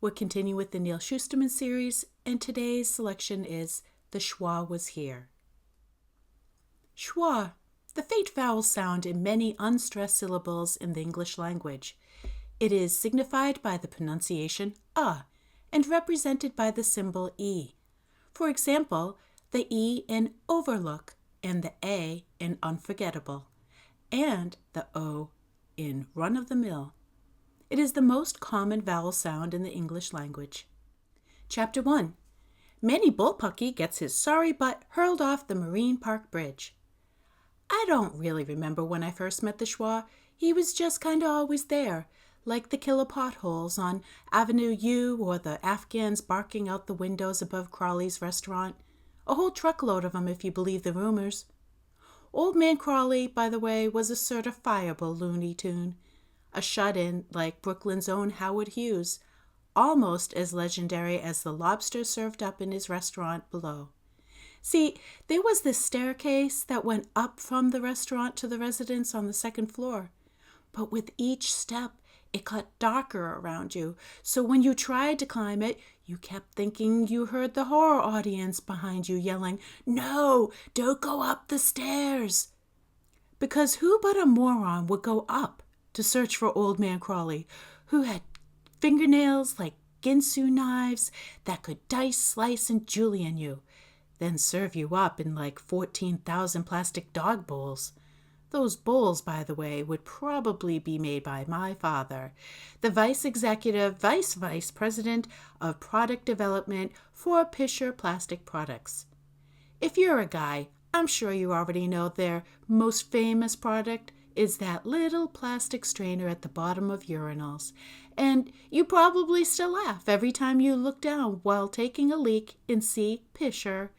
We're continuing with the Neal Shusterman series, and today's selection is The Schwa Was Here. Schwa, the faint vowel sound in many unstressed syllables in the English language. It is signified by the pronunciation and represented by the symbol e. For example, the e in overlook and the a in unforgettable, and the o in run-of-the-mill. It is the most common vowel sound in the English language. Chapter 1. Manny Bullpucky gets his sorry butt hurled off the Marine Park Bridge. I don't really remember when I first met the Schwa. He was just kind of always there, like the killer potholes on Avenue U or the Afghans barking out the windows above Crawley's restaurant. A whole truckload of 'em if you believe the rumors. Old Man Crawley, by the way, was a certifiable Looney Tune. A shut-in like Brooklyn's own Howard Hughes, almost as legendary as the lobster served up in his restaurant below. See, there was this staircase that went up from the restaurant to the residence on the second floor. But with each step, it got darker around you, so when you tried to climb it, you kept thinking you heard the horror audience behind you yelling, "No, don't go up the stairs!" Because who but a moron would go up to search for Old Man Crawley, who had fingernails like Ginsu knives that could dice, slice, and julienne you, then serve you up in like 14,000 plastic dog bowls. Those bowls, by the way, would probably be made by my father, the vice president of product development for Pisher Plastic Products. If you're a guy, I'm sure you already know their most famous product is that little plastic strainer at the bottom of urinals, and you probably still laugh every time you look down while taking a leak and see Pisher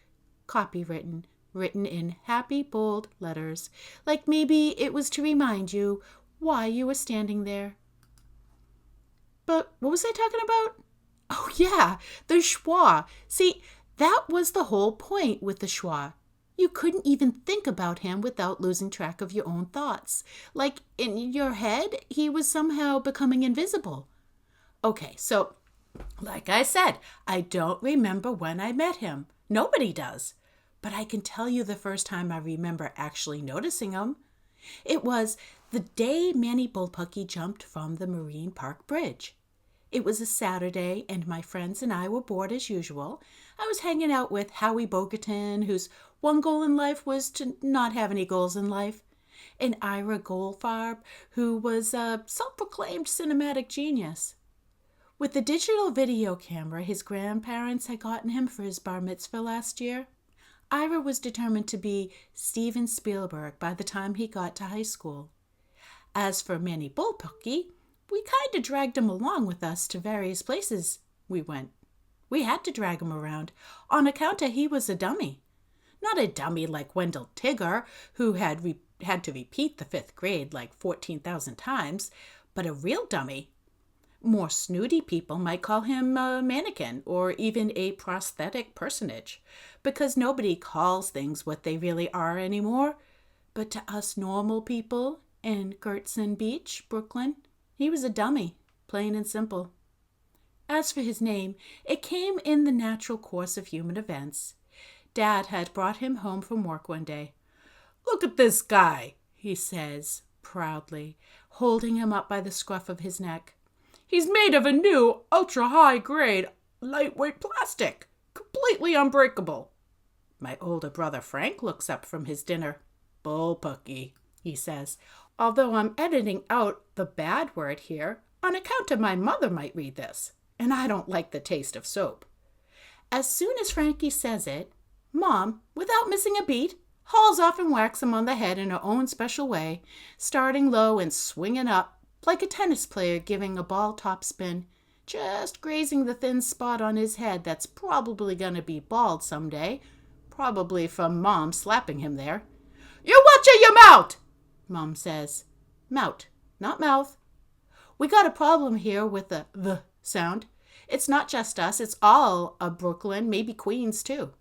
copywritten, written in happy bold letters, like maybe it was to remind you why you were standing there. But what was I talking about? Oh yeah, the Schwa. See, that was the whole point with the Schwa. You couldn't even think about him without losing track of your own thoughts. Like in your head, he was somehow becoming invisible. Okay, so like I said, I don't remember when I met him. Nobody does. But I can tell you the first time I remember actually noticing him. It was the day Manny Bullpucky jumped from the Marine Park Bridge. It was a Saturday, and my friends and I were bored as usual. I was hanging out with Howie Bogerton, whose one goal in life was to not have any goals in life, and Ira Goldfarb, who was a self-proclaimed cinematic genius. With the digital video camera his grandparents had gotten him for his bar mitzvah last year, Ira was determined to be Steven Spielberg by the time he got to high school. As for Manny Bullpucky, we kind of dragged him along with us to various places we went. We had to drag him around on account of he was a dummy. Not a dummy like Wendell Tigger, who had to repeat the 5th grade like 14,000 times, but a real dummy. More snooty people might call him a mannequin or even a prosthetic personage, because nobody calls things what they really are anymore. But to us normal people in Gertson Beach, Brooklyn, he was a dummy, plain and simple. As for his name, it came in the natural course of human events. Dad had brought him home from work one day. "Look at this guy," he says proudly, holding him up by the scruff of his neck. "He's made of a new, ultra-high-grade, lightweight plastic, completely unbreakable." My older brother Frank looks up from his dinner. "Bullpucky," he says, although I'm editing out the bad word here on account of my mother might read this, and I don't like the taste of soap. As soon as Frankie says it, Mom, without missing a beat, hauls off and whacks him on the head in her own special way, starting low and swinging up like a tennis player giving a ball top spin, just grazing the thin spot on his head that's probably going to be bald someday, probably from Mom slapping him there. "You watch your mouth," Mom says. Mout, not mouth. We got a problem here with the sound. It's not just us, it's all of Brooklyn, maybe Queens too.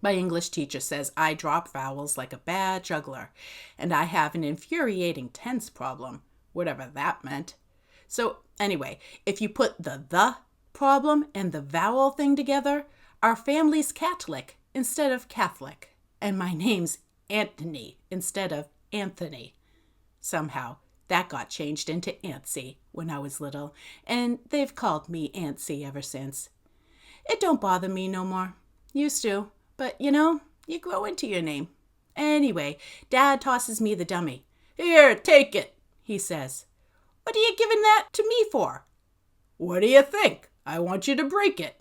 My English teacher says I drop vowels like a bad juggler, and I have an infuriating tense problem, whatever that meant. So anyway, if you put the problem and the vowel thing together, our family's Catholic instead of Catholic, and my name's Anthony instead of Anthony. Somehow, that got changed into Antsy when I was little, and they've called me Antsy ever since. It don't bother me no more. Used to, but you grow into your name. Anyway, Dad tosses me the dummy. "Here, take it," he says. "What are you giving that to me for?" "What do you think? I want you to break it."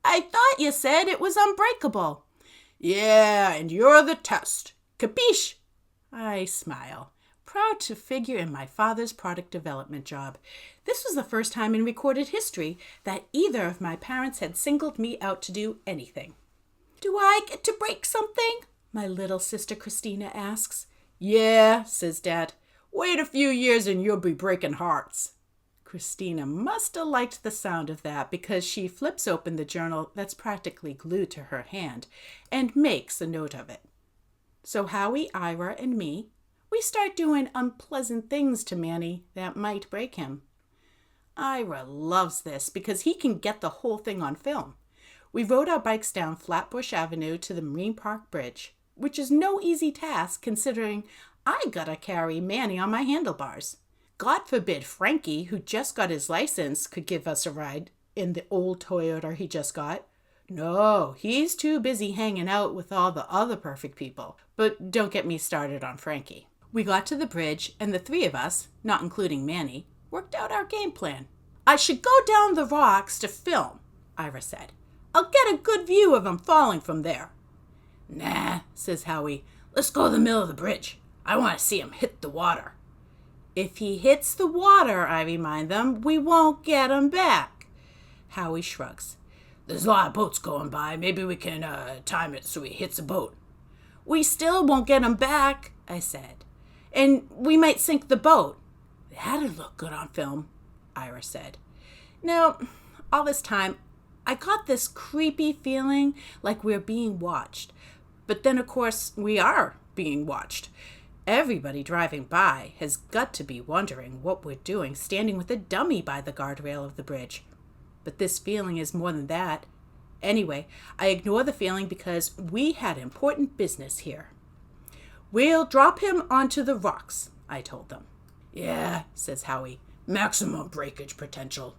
"I thought you said it was unbreakable." "Yeah, and you're the test. Capiche?" I smile, proud to figure in my father's product development job. This was the first time in recorded history that either of my parents had singled me out to do anything. "Do I get to break something?" my little sister Christina asks. "Yeah," says Dad. "Wait a few years and you'll be breaking hearts." Christina must have liked the sound of that because she flips open the journal that's practically glued to her hand and makes a note of it. So Howie, Ira, and me, we start doing unpleasant things to Manny that might break him. Ira loves this because he can get the whole thing on film. We rode our bikes down Flatbush Avenue to the Marine Park Bridge, which is no easy task considering I gotta carry Manny on my handlebars. God forbid Frankie, who just got his license, could give us a ride in the old Toyota he just got. No, he's too busy hanging out with all the other perfect people. But don't get me started on Frankie. We got to the bridge, and the three of us, not including Manny, worked out our game plan. "I should go down the rocks to film," Ira said. "I'll get a good view of him falling from there." "Nah," says Howie. "Let's go to the middle of the bridge. I want to see him hit the water." "If he hits the water," I remind them, "we won't get him back." Howie shrugs. "There's a lot of boats going by. Maybe we can time it so he hits a boat." "We still won't get him back," I said. "And we might sink the boat." "That'd look good on film," Ira said. Now, all this time, I got this creepy feeling like we're being watched. But then, of course, we are being watched. Everybody driving by has got to be wondering what we're doing standing with a dummy by the guardrail of the bridge. But this feeling is more than that. Anyway, I ignore the feeling because we had important business here. "We'll drop him onto the rocks," I told them. "Yeah," says Howie. "Maximum breakage potential."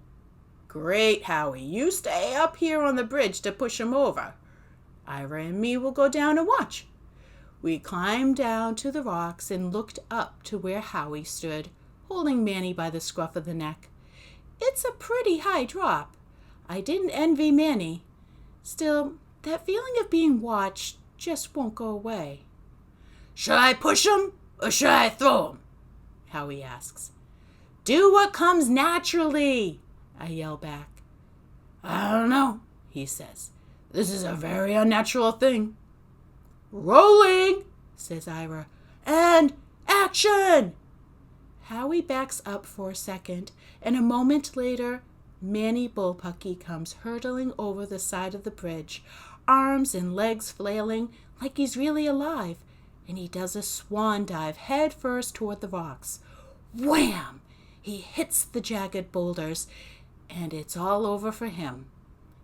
"Great, Howie. You stay up here on the bridge to push him over. Ira and me will go down and watch." We climbed down to the rocks and looked up to where Howie stood, holding Manny by the scruff of the neck. It's a pretty high drop. I didn't envy Manny. Still, that feeling of being watched just won't go away. "Should I push him or should I throw him?" Howie asks. "Do what comes naturally," I yell back. "I don't know," he says. "This is a very unnatural thing." "Rolling," says Ira. "And action!" Howie backs up for a second, and a moment later, Manny Bullpucky comes hurtling over the side of the bridge, arms and legs flailing like he's really alive, and he does a swan dive head first toward the rocks. Wham! He hits the jagged boulders, and it's all over for him.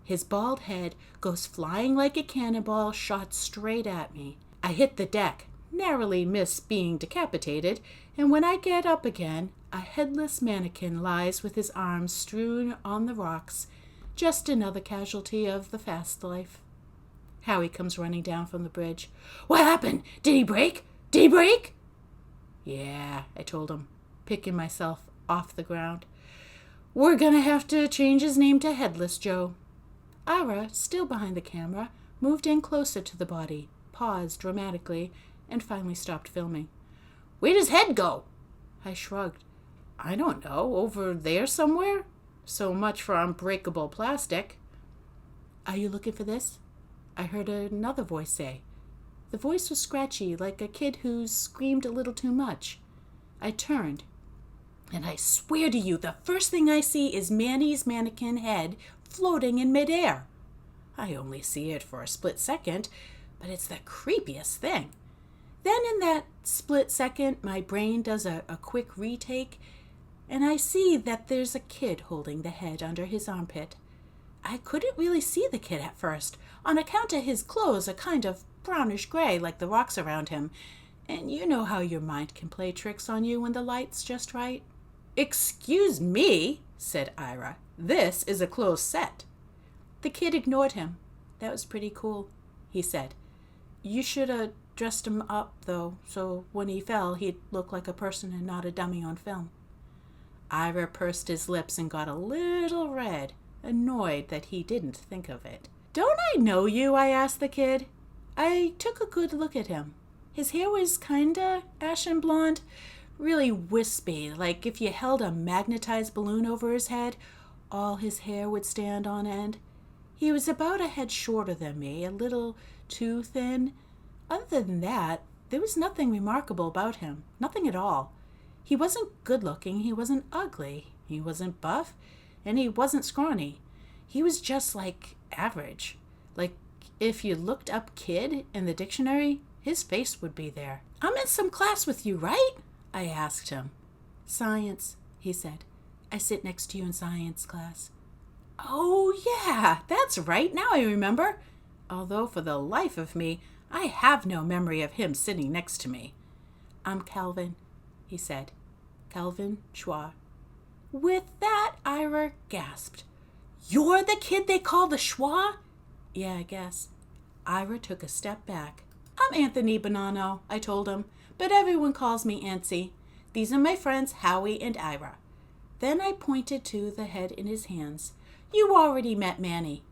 His bald head goes flying like a cannonball shot straight at me. I hit the deck, narrowly miss being decapitated, and when I get up again, a headless mannequin lies with his arms strewn on the rocks, just another casualty of the fast life. Howie comes running down from the bridge. "What happened? Did he break? Did he break?" "Yeah," I told him, picking myself off the ground. "We're gonna have to change his name to Headless Joe." Ira, still behind the camera, moved in closer to the body, paused dramatically, and finally stopped filming. "Where'd his head go?" I shrugged. "I don't know. Over there somewhere? So much for unbreakable plastic." "Are you looking for this?" I heard another voice say. The voice was scratchy, like a kid who's screamed a little too much. I turned, and I swear to you, the first thing I see is Manny's mannequin head floating in midair. I only see it for a split second, but it's the creepiest thing. Then in that split second, my brain does a quick retake, and I see that there's a kid holding the head under his armpit. I couldn't really see the kid at first, on account of his clothes a kind of brownish gray like the rocks around him, and you know how your mind can play tricks on you when the light's just right. "Excuse me," said Ira. "This is a closed set." The kid ignored him. "That was pretty cool," he said. "You should have dressed him up, though, so when he fell, he'd look like a person and not a dummy on film." Ira pursed his lips and got a little red, annoyed that he didn't think of it. "Don't I know you?" I asked the kid. I took a good look at him. His hair was kinda ashen blonde, really wispy, like if you held a magnetized balloon over his head, all his hair would stand on end. He was about a head shorter than me, a little too thin. Other than that, there was nothing remarkable about him, nothing at all. He wasn't good-looking, he wasn't ugly, he wasn't buff, and he wasn't scrawny. He was just like average. Like if you looked up kid in the dictionary, his face would be there. "I'm in some class with you, right?" I asked him. "Science," he said. "I sit next to you in science class." "Oh, yeah, that's right. Now I remember." Although for the life of me, I have no memory of him sitting next to me. "I'm Calvin," he said. "Calvin Schwa." With that, Ira gasped. "You're the kid they call the Schwa?" "Yeah, I guess." Ira took a step back. "I'm Anthony Bonano," I told him, "but everyone calls me Antsy. These are my friends Howie and Ira." Then I pointed to the head in his hands. "You already met Manny."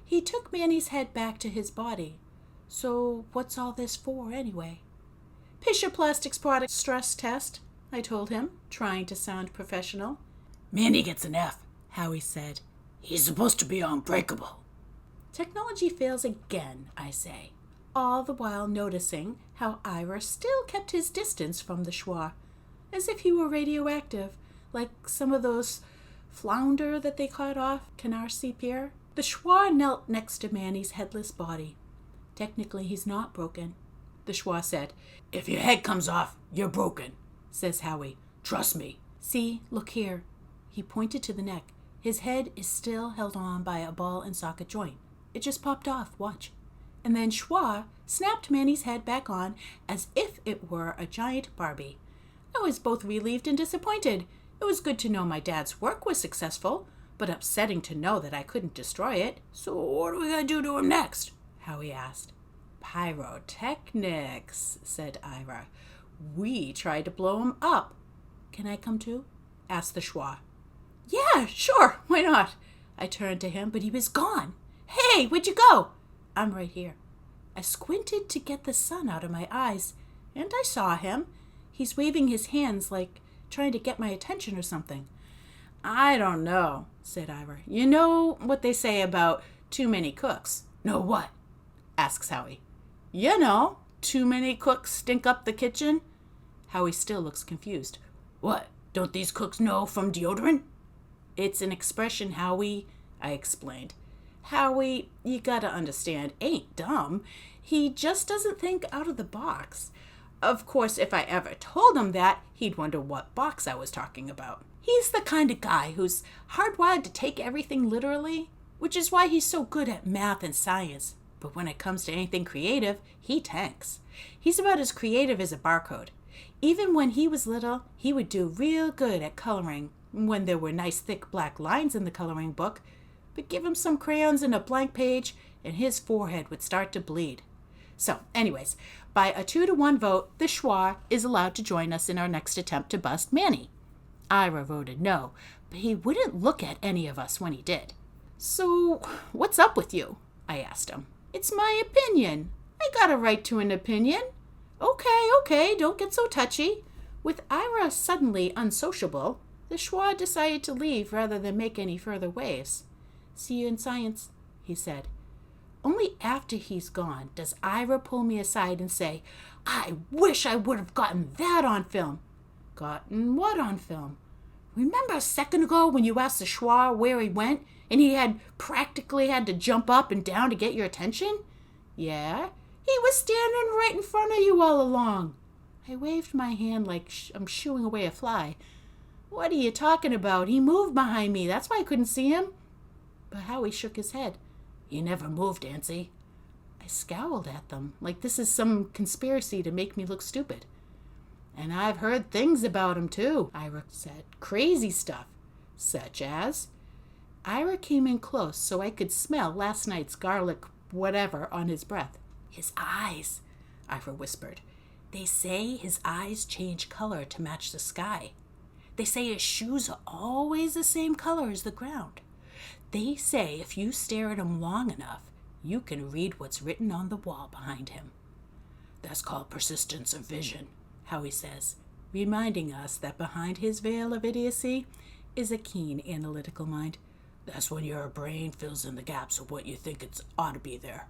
He took Manny's head back to his body. "So what's all this for, anyway?" "Fisher Plastics product stress test," I told him, trying to sound professional. "Manny gets an F," Howie said. "He's supposed to be unbreakable." Technology fails again, I say, all the while noticing how Ira still kept his distance from the Schwa, as if he were radioactive, like some of those flounder that they caught off Canarsie Pier. The Schwa knelt next to Manny's headless body. "Technically, he's not broken," the Schwa said. "If your head comes off, you're broken," says Howie. "Trust me." "See, look here." He pointed to the neck. His head is still held on by a ball and socket joint. It just popped off, watch. And then Schwa snapped Manny's head back on as if it were a giant Barbie. I was both relieved and disappointed. It was good to know my dad's work was successful, but upsetting to know that I couldn't destroy it. "So what are we going to do to him next?" Howie asked. "Pyrotechnics," said Ira. "We tried to blow him up." "Can I come too?" asked the Schwa. "Yeah, sure, why not?" I turned to him, but he was gone. "Hey, where'd you go?" "I'm right here." I squinted to get the sun out of my eyes, and I saw him. He's waving his hands like trying to get my attention or something. "I don't know," said Ira. "You know what they say about too many cooks?" "Know what?" asks Howie. "You know, too many cooks stink up the kitchen." Howie still looks confused. "What, don't these cooks know from deodorant?" "It's an expression, Howie," I explained. Howie, you gotta understand, ain't dumb. He just doesn't think out of the box. Of course, if I ever told him that, he'd wonder what box I was talking about. He's the kind of guy who's hardwired to take everything literally, which is why he's so good at math and science. But when it comes to anything creative, he tanks. He's about as creative as a barcode. Even when he was little, he would do real good at coloring when there were nice thick black lines in the coloring book. But give him some crayons and a blank page, and his forehead would start to bleed. So, anyways, by a 2-to-1 vote, the Schwa is allowed to join us in our next attempt to bust Manny. Ira voted no, but he wouldn't look at any of us when he did. "So, what's up with you?" I asked him. "It's my opinion. I got a right to an opinion." Okay, don't get so touchy." With Ira suddenly unsociable, the Schwa decided to leave rather than make any further waves. "See you in science," he said. Only after he's gone does Ira pull me aside and say, "I wish I would have gotten that on film." "Gotten what on film?" "Remember a second ago when you asked the Schwa where he went and he had practically had to jump up and down to get your attention?" "Yeah, he was standing right in front of you all along." I waved my hand like I'm shooing away a fly. "What are you talking about? He moved behind me. That's why I couldn't see him." But Howie shook his head. "He never moved, Antsy." I scowled at them, like this is some conspiracy to make me look stupid. "And I've heard things about him, too," Ira said. "Crazy stuff." "Such as?" Ira came in close so I could smell last night's garlic whatever on his breath. "His eyes," Ira whispered. "They say his eyes change color to match the sky. They say his shoes are always the same color as the ground. They say if you stare at him long enough, you can read what's written on the wall behind him." "That's called persistence of vision," Howie says, reminding us that behind his veil of idiocy is a keen analytical mind. "That's when your brain fills in the gaps of what you think it ought to be there."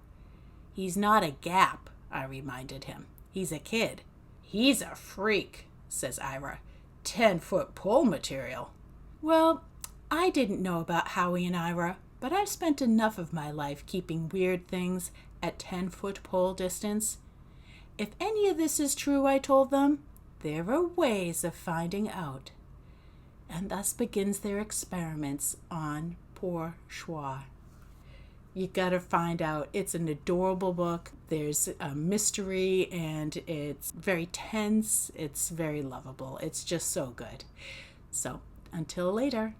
"He's not a gap," I reminded him. "He's a kid." "He's a freak," says Ira. 10-foot pole material. Well, I didn't know about Howie and Ira, but I've spent enough of my life keeping weird things at 10-foot pole distance. If any of this is true, I told them, there are ways of finding out. And thus begins their experiments on poor Schwa. You gotta find out. It's an adorable book. There's a mystery and it's very tense. It's very lovable. It's just so good. So until later.